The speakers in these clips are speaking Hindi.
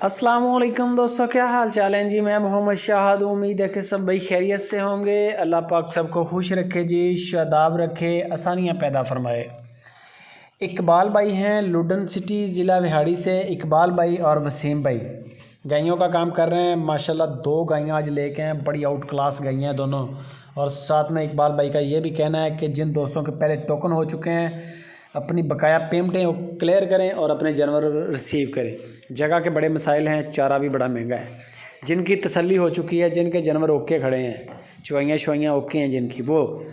अस्सलाम वालेकुम दोस्तों, क्या हाल चाल है जी। मैं मोहम्मद शाहद, उम्मीद है कि सब भाई खैरियत से होंगे। अल्लाह पाक सबको खुश रखे जी, शादाब रखे, आसानियाँ पैदा फरमाए। इकबाल भाई हैं लुडन सिटी ज़िला विहाड़ी से। इकबाल भाई और वसीम भाई गायों का काम कर रहे हैं। माशाल्लाह 2 गायें आज लेके हैं, बड़ी आउट क्लास गायें हैं दोनों। और साथ में इकबाल भाई का ये भी कहना है कि जिन दोस्तों के पहले टोकन हो चुके हैं अपनी बकाया पेमेंटें वो क्लियर करें और अपने जानवर रिसीव करें। जगह के बड़े मसाइल हैं, चारा भी बड़ा महंगा है। जिनकी तसल्ली हो चुकी है, जिनके जानवर ओके खड़े हैं, चुवाइयाँ शुवाइयाँ ओके हैं जिनकी, वो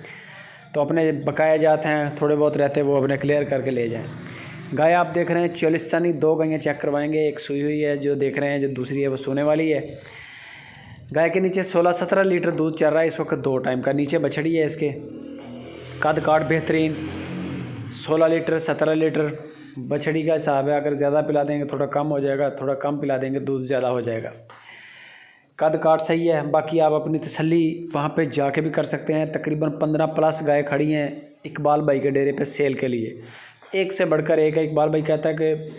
तो अपने बकाया जाते हैं, थोड़े बहुत रहते वो अपने क्लियर करके ले जाएं। गाय आप देख रहे हैं चोलिस्तानी 2 गायें चेक करवाएंगे। एक सूई हुई है जो देख रहे हैं, जो दूसरी है वो सोने वाली है। गाय के नीचे 16-17 लीटर दूध चल रहा है इस वक्त 2 टाइम का। नीचे बछड़ी है, इसके कद काट बेहतरीन, 16 लीटर 17 लीटर बछड़ी का हिसाब है। अगर ज़्यादा पिला देंगे थोड़ा कम हो जाएगा, थोड़ा कम पिला देंगे दूध ज़्यादा हो जाएगा। कद काट सही है। बाकी आप अपनी तसल्ली वहाँ पे जाके भी कर सकते हैं। तकरीबन 15 प्लस गाय खड़ी हैं इकबाल भाई के डेरे पे सेल के लिए। एक से बढ़कर एक है। इकबाल भाई कहता है कि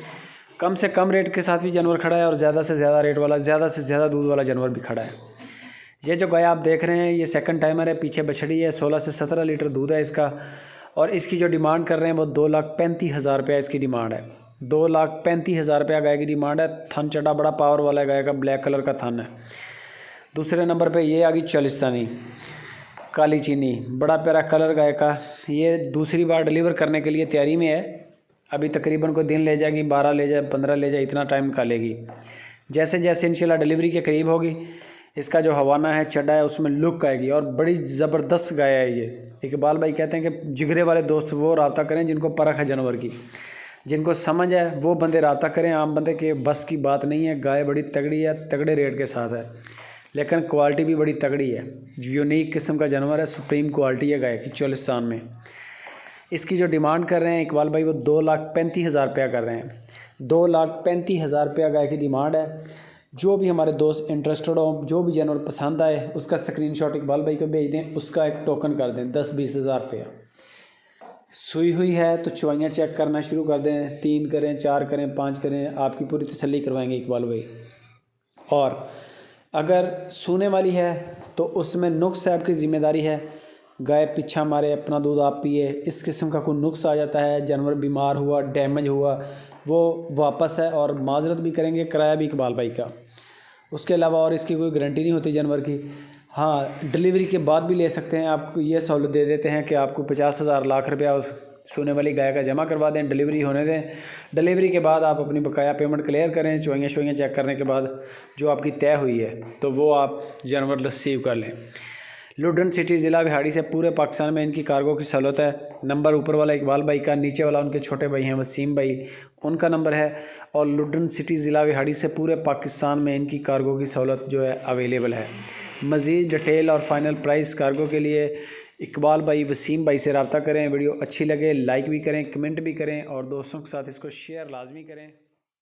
कम से कम रेट के साथ भी जानवर खड़ा है और ज़्यादा से ज़्यादा रेट वाला, ज़्यादा से ज़्यादा दूध वाला जानवर भी खड़ा है। ये जो गाय आप देख रहे हैं ये सेकंड टाइमर है, पीछे बछड़ी है, 16 से 17 लीटर दूध है इसका। और इसकी जो डिमांड कर रहे हैं वो 2,35,000 रुपया इसकी डिमांड है। 2,35,000 रुपया गाय की डिमांड है। थन चटा बड़ा पावर वाला है गाय का, ब्लैक कलर का थन है। दूसरे नंबर पे ये आ गई चोलिस्तानी काली चीनी, बड़ा प्यारा कलर गाय का। ये दूसरी बार डिलीवर करने के लिए तैयारी में है। अभी तकरीबन कोई दिन ले जाएगी, 12 ले जाए, 15 ले जाए, इतना टाइम निकालेगी। जैसे जैसे इंशाल्लाह डिलीवरी के करीब होगी इसका जो हवाना है, चड्डा है, उसमें लुक आएगी और बड़ी ज़बरदस्त गाय है ये। इकबाल भाई कहते हैं कि जिगरे वाले दोस्त वो रब्ता करें जिनको परख है जानवर की, जिनको समझ है वो बंदे रब्ता करें। आम बंदे के बस की बात नहीं है। गाय बड़ी तगड़ी है, तगड़े रेट के साथ है, लेकिन क्वालिटी भी बड़ी तगड़ी है। यूनिक किस्म का जानवर है, सुप्रीम क्वालिटी है गाय की चोलिस्तान में। इसकी जो डिमांड कर रहे हैं इकबाल भाई वो 2,35,000 रुपया कर रहे हैं। 2,35,000 रुपया गाय की डिमांड है। जो भी हमारे दोस्त इंटरेस्टेड हो, जो भी जानवर पसंद आए उसका स्क्रीनशॉट इकबाल भाई को भेज दें, उसका एक टोकन कर दें 10-20 हज़ार रुपया। सुई हुई है तो चुवाइयाँ चेक करना शुरू कर दें, 3 करें, 4 करें, 5 करें, आपकी पूरी तसल्ली करवाएंगे इकबाल भाई। और अगर सूने वाली है तो उसमें नुक्स है, आपकी ज़िम्मेदारी है। गाय पीछा मारे, अपना दूध आप पिए। इस किस्म का कोई नुक्स आ जाता है, जानवर बीमार हुआ, डैमेज हुआ, वो वापस है और माजरत भी करेंगे, किराया भी इकबाल भाई का। उसके अलावा और इसकी कोई गारंटी नहीं होती जानवर की। हाँ, डिलीवरी के बाद भी ले सकते हैं। आपको ये सहूलत दे देते हैं कि आपको 50,000 लाख रुपया उस सोने वाली गाय का जमा करवा दें, डिलीवरी होने दें। डिलीवरी के बाद आप अपनी बकाया पेमेंट क्लियर करें, चुवाइयाँ शुवाइयाँ चेक करने के बाद जो आपकी तय हुई है तो वो आप जानवर रिसीव कर लें। लुडन सिटी ज़िला विहाड़ी से पूरे पाकिस्तान में इनकी कार्गो की सहूलत है। नंबर ऊपर वाला इकबाल भाई का, नीचे वाला उनके छोटे भाई हैं वसीम भाई, उनका नंबर है। और लुडन सिटी ज़िला विहाड़ी से पूरे पाकिस्तान में इनकी कार्गो की सहूलत जो है अवेलेबल है। मज़ीद डिटेल और फाइनल प्राइस कार्गो के लिए इकबाल भाई वसीम भाई से रब्ता करें। वीडियो अच्छी लगे लाइक भी करें, कमेंट भी करें और दोस्तों के साथ इसको शेयर लाजमी करें।